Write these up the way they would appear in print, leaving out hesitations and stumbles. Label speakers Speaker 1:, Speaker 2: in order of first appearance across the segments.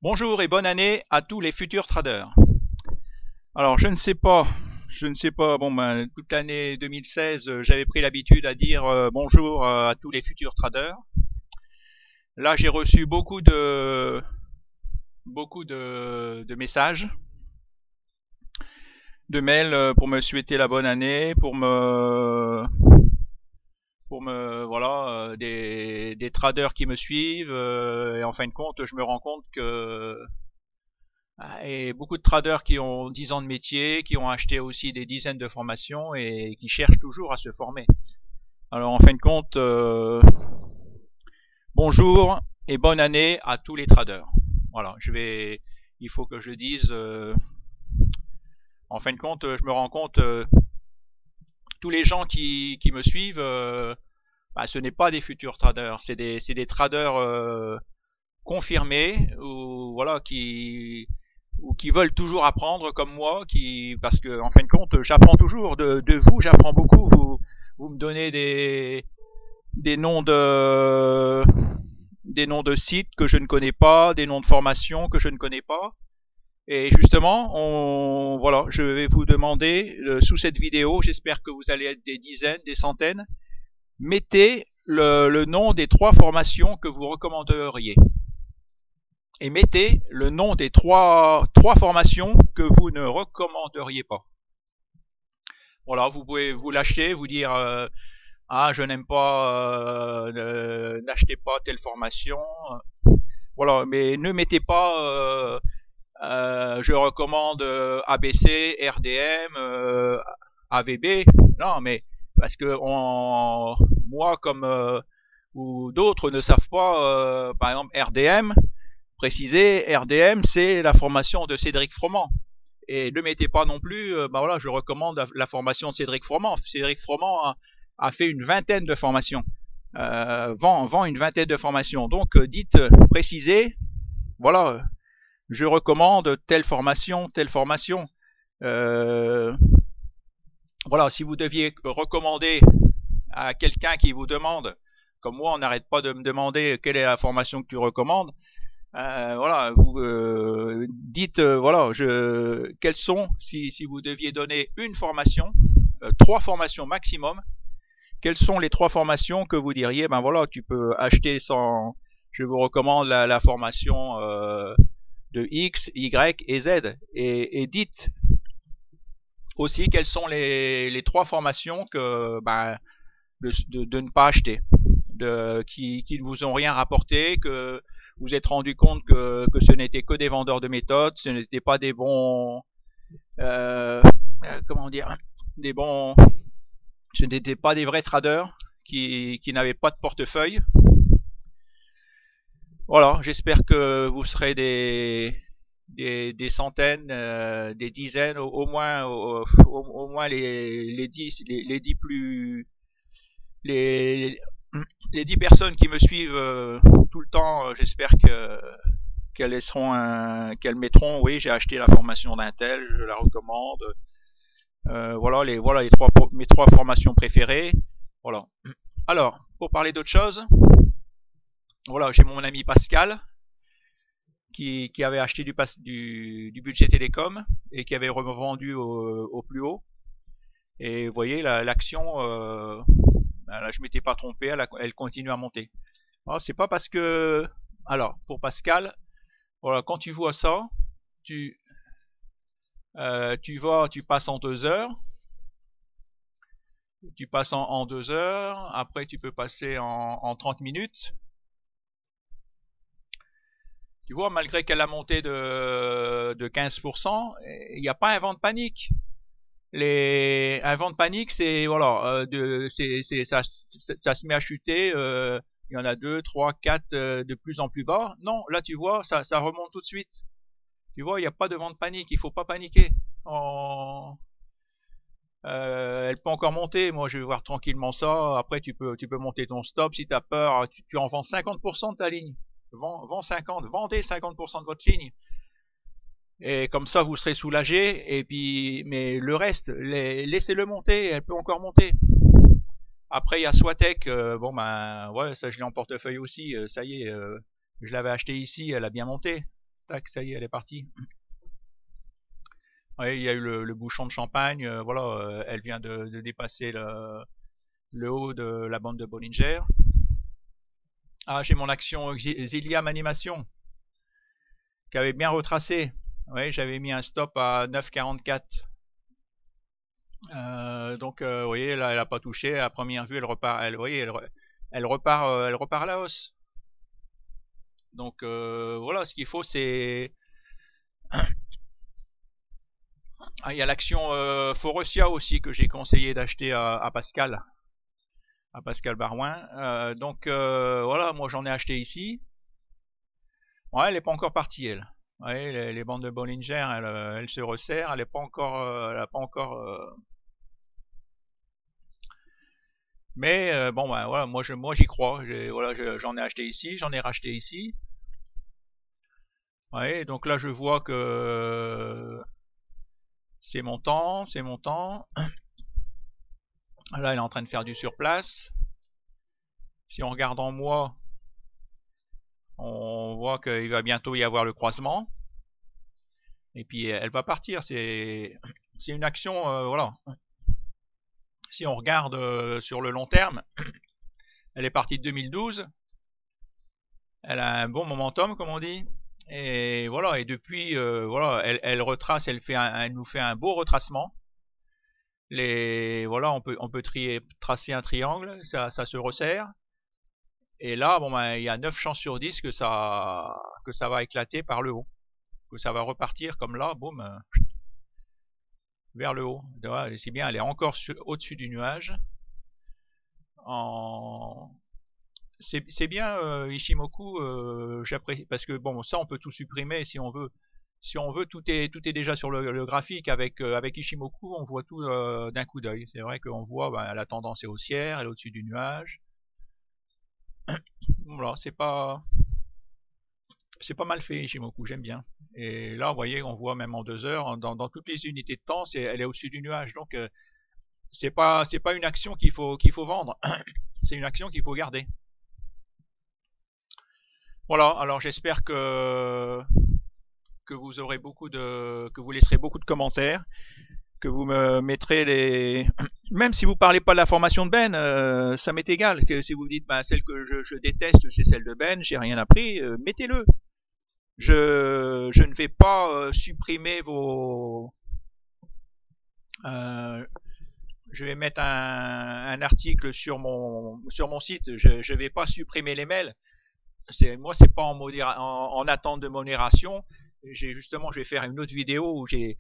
Speaker 1: Bonjour et bonne année à tous les futurs traders. Alors je ne sais pas, bon ben toute l'année 2016 j'avais pris l'habitude à dire bonjour à tous les futurs traders. Là j'ai reçu beaucoup de messages, de mails pour me souhaiter la bonne année, pour me voilà des traders qui me suivent et en fin de compte je me rends compte que et beaucoup de traders qui ont 10 ans de métier, qui ont acheté aussi des dizaines de formations et qui cherchent toujours à se former. Alors en fin de compte, bonjour et bonne année à tous les traders. Voilà, il faut que je dise, en fin de compte, je me rends compte, tous les gens qui me suivent, ce n'est pas des futurs traders, c'est des traders confirmés ou voilà qui veulent toujours apprendre comme moi, parce que en fin de compte, j'apprends toujours de vous, j'apprends beaucoup. Vous me donnez des noms de sites que je ne connais pas, des noms de formations que je ne connais pas. Et justement, voilà, je vais vous demander sous cette vidéo, j'espère que vous allez être des dizaines, des centaines, mettez le nom des 3 formations que vous recommanderiez et mettez le nom des trois formations que vous ne recommanderiez pas. Voilà, vous pouvez vous lâcher, vous dire ah je n'aime pas, n'achetez pas telle formation. Voilà, mais ne mettez pas je recommande ABC, RDM, AVB. Non, mais parce que moi comme ou d'autres ne savent pas, par exemple RDM. Préciser, RDM, c'est la formation de Cédric Froment. Et ne mettez pas non plus, voilà, je recommande la formation de Cédric Froment. Cédric Froment a fait une vingtaine de formations, vend une vingtaine de formations. Donc dites, précisez, voilà, je recommande telle formation, telle formation. Voilà, si vous deviez recommander à quelqu'un qui vous demande, comme moi, on n'arrête pas de me demander quelle est la formation que tu recommandes. Voilà, vous dites voilà, quelles sont, si vous deviez donner une formation, 3 formations maximum, quelles sont les 3 formations que vous diriez, ben voilà, tu peux acheter sans, je vous recommande la formation de X, Y et Z, et dites aussi quelles sont les 3 formations que de ne pas acheter, qui ne vous ont rien rapporté, que vous êtes rendu compte que ce n'était que des vendeurs de méthodes, ce n'étaient pas des bons, comment dire, des bons, ce n'étaient pas des vrais traders qui n'avaient pas de portefeuille. Voilà, j'espère que vous serez des centaines, des dizaines, au moins les 10, les 10 plus, les, les 10 personnes qui me suivent tout le temps, j'espère qu'elles mettront, oui, j'ai acheté la formation d'Intel, je la recommande. Voilà mes 3 formations préférées. Voilà. Alors, pour parler d'autre chose, voilà, j'ai mon ami Pascal qui avait acheté du budget télécom et qui avait revendu au plus haut. Et vous voyez, l'action, là, je m'étais pas trompé, elle continue à monter. Alors, c'est pas parce que, alors, pour Pascal, voilà, quand tu vois ça, tu passes en 2 heures, en 2 heures, après tu peux passer en 30 minutes. Tu vois, malgré qu'elle a monté de 15%, il n'y a pas un vent de panique. Un vent de panique, c'est voilà, ça se met à chuter. Il y en a 2, 3, 4 de plus en plus bas. Non, là tu vois, ça remonte tout de suite. Tu vois, il n'y a pas de vent de panique, il faut pas paniquer. Elle peut encore monter, moi je vais voir tranquillement ça. Après tu peux monter ton stop si tu as peur, tu en vends 50% de ta ligne. Vends 50, vendez 50% de votre ligne. Et comme ça vous serez soulagé. Et puis, mais le reste, laissez-le monter, elle peut encore monter. Après il y a Swatec, bon ben ouais, ça je l'ai en portefeuille aussi, ça y est, je l'avais acheté ici, elle a bien monté. tac, ça y est, elle est partie. Oui, il y a eu le bouchon de champagne, voilà, elle vient de dépasser le haut de la bande de Bollinger. Ah, j'ai mon action Xilium Animation qui avait bien retracé. Oui, j'avais mis un stop à 9,44. Donc, vous voyez, là, elle a pas touché. À première vue, elle repart. Elle, vous voyez, elle repart à la hausse. Donc, voilà, ce qu'il faut, c'est il y a l'action Faurecia aussi que j'ai conseillé d'acheter à Pascal Barouin. Donc, voilà, moi j'en ai acheté ici. Ouais, elle n'est pas encore partie, elle. Ouais, les bandes de Bollinger, elle se resserrent, elle n'est pas encore, elle a pas encore. Mais bon, ben voilà, moi j'y crois. Voilà, j'en ai acheté ici, j'en ai racheté ici. Ouais, donc là je vois que c'est montant, c'est montant. Là, elle est en train de faire du surplace. Si on regarde en mois, on voit qu'il va bientôt y avoir le croisement. Et puis elle va partir. C'est une action, voilà. Si on regarde sur le long terme, elle est partie de 2012. Elle a un bon momentum, comme on dit. Et voilà. Et depuis, voilà, elle retrace. Elle nous fait un beau retracement. Voilà, on peut tracer un triangle. Ça se resserre. Et là, bon, ben, il y a 9 chances sur 10 que ça va éclater par le haut. Que ça va repartir comme là, boum, vers le haut. C'est bien, elle est encore au-dessus du nuage. C'est bien Ishimoku, j'apprécie, parce que bon, ça on peut tout supprimer si on veut. Si on veut, tout est déjà sur le graphique. Avec Ishimoku, on voit tout d'un coup d'œil. C'est vrai qu'on voit, ben, la tendance est haussière, elle est au-dessus du nuage. Voilà, c'est pas mal fait Ishimoku, j'aime bien. Et là, vous voyez, on voit même en 2 heures, dans toutes les unités de temps, elle est au-dessus du nuage. Donc, c'est pas une action qu'il faut vendre. C'est une action qu'il faut garder. Voilà. Alors, j'espère que vous aurez que vous laisserez beaucoup de commentaires, que vous me mettrez les. Même si vous parlez pas de la formation de Ben, ça m'est égal. Que si vous dites, ben, celle que je déteste, c'est celle de Ben, j'ai rien appris, mettez-le. Je ne vais pas supprimer vos. Je vais mettre un article sur mon site. Je vais pas supprimer les mails. Moi, c'est pas en attente de modération. Justement, je vais faire une autre vidéo où je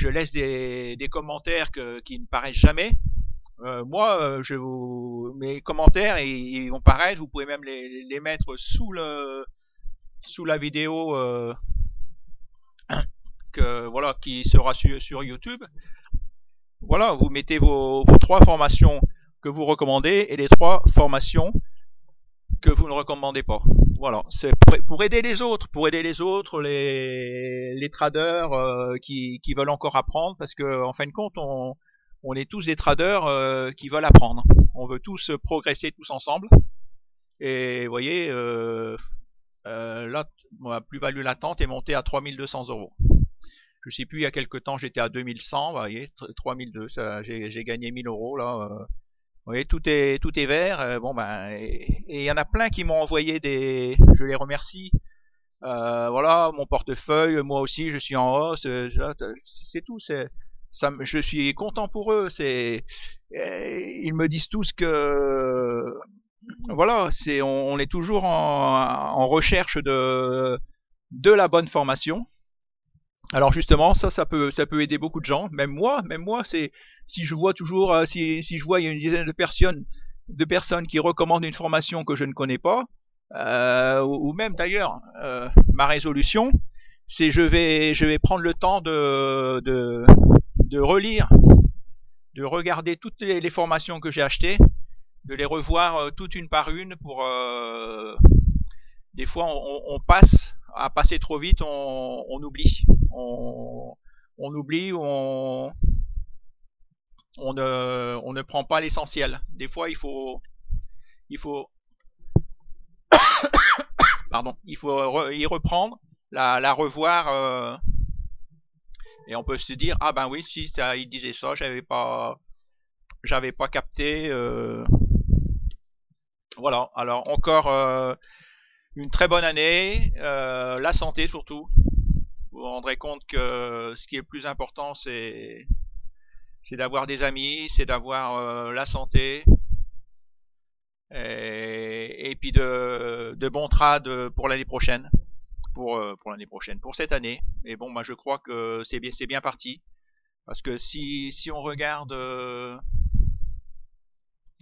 Speaker 1: laisse des commentaires qui ne paraissent jamais. Moi, mes commentaires, ils vont paraître. Vous pouvez même les mettre sous la vidéo voilà, qui sera sur YouTube. Voilà, vous mettez vos 3 formations que vous recommandez et les 3 formations que vous ne recommandez pas. Voilà, c'est pour aider les autres, les traders qui veulent encore apprendre, parce que en fin de compte, on est tous des traders qui veulent apprendre. On veut tous progresser tous ensemble. Et vous voyez, là, ma plus-value latente est montée à 3200 €. Je sais plus, il y a quelques temps, j'étais à 2100, vous voyez, 3200, j'ai gagné 1000 € là. Vous voyez, tout est vert. Bon, ben, et il y en a plein qui m'ont envoyé je les remercie. Voilà, mon portefeuille, moi aussi, je suis en hausse. C'est tout. Je suis content pour eux. Ils me disent tous que, voilà, on est toujours en recherche de la bonne formation. Alors justement, ça peut aider beaucoup de gens. Même moi, si je vois toujours, si je vois il y a une dizaine de personnes qui recommandent une formation que je ne connais pas, ou même d'ailleurs, ma résolution, c'est je vais prendre le temps de relire, de regarder toutes les formations que j'ai achetées, de les revoir toutes une par une pour. Des fois, on passe. À passer trop vite, on oublie. On oublie, on ne prend pas l'essentiel. Des fois, il faut pardon. pardon, il faut y reprendre, la revoir, et on peut se dire, ah ben oui, si ça, il disait ça, j'avais pas capté. Voilà, alors encore une très bonne année, la santé surtout. Vous vous rendrez compte que ce qui est le plus important, c'est d'avoir des amis, c'est d'avoir la santé, et puis de bons trades pour l'année prochaine, pour cette année. Et bon, moi je crois que c'est bien parti, parce que si on regarde,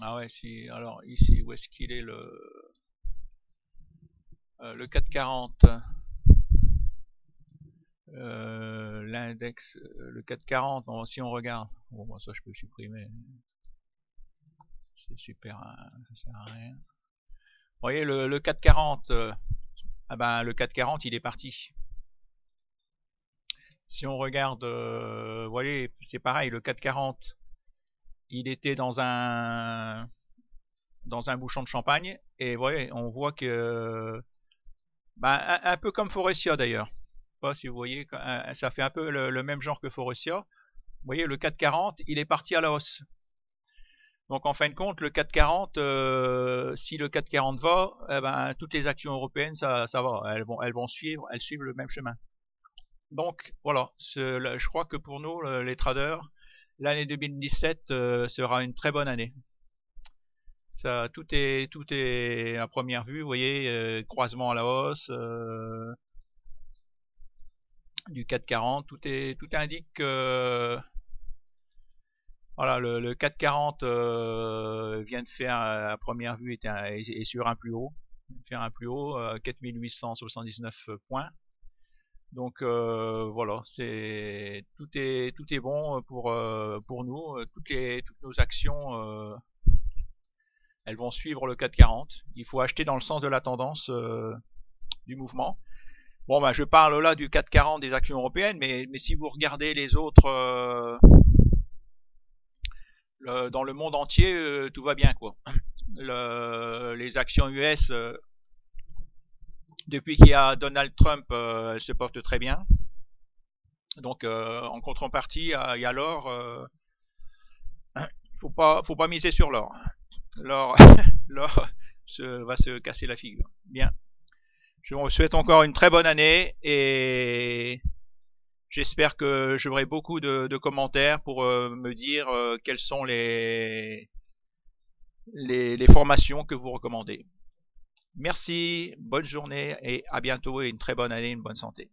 Speaker 1: ah ouais, si, alors ici, où est-ce qu'il est le 440, l'index, le 440, bon, si on regarde, bon, moi ça je peux supprimer, c'est super, hein, ça sert à rien. Vous voyez le 440, ah ben le 440 il est parti. Si on regarde, vous voyez, c'est pareil, le 440, il était dans un bouchon de champagne, et vous voyez, on voit que, ben, un peu comme Forestia d'ailleurs. Pas si vous voyez, ça fait un peu le même genre que Forestia. Vous voyez, le 440, il est parti à la hausse. Donc en fin de compte, le 440, si le 440 va, eh ben, toutes les actions européennes, ça va, elles vont suivre le même chemin. Donc voilà, je crois que pour nous, les traders, l'année 2017 sera une très bonne année. Ça, tout est à première vue, vous voyez, croisement à la hausse, du 440, tout indique que voilà, le 440 vient de faire, à première vue, est sur un plus haut, faire un plus haut, 4879 points. Donc voilà, tout est bon pour nous. Toutes nos actions, elles vont suivre le 440. Il faut acheter dans le sens de la tendance du mouvement. Bon, ben je parle là du 440 des actions européennes, mais si vous regardez les autres, dans le monde entier, tout va bien, quoi. Les actions US, depuis qu'il y a Donald Trump, elles se portent très bien. Donc en contrepartie, il y a l'or. Faut pas miser sur l'or. L'or va se casser la figure. Bien. Je vous souhaite encore une très bonne année, et j'espère que j'aurai beaucoup de commentaires pour me dire quelles sont les formations que vous recommandez. Merci, bonne journée, et à bientôt, et une très bonne année, une bonne santé.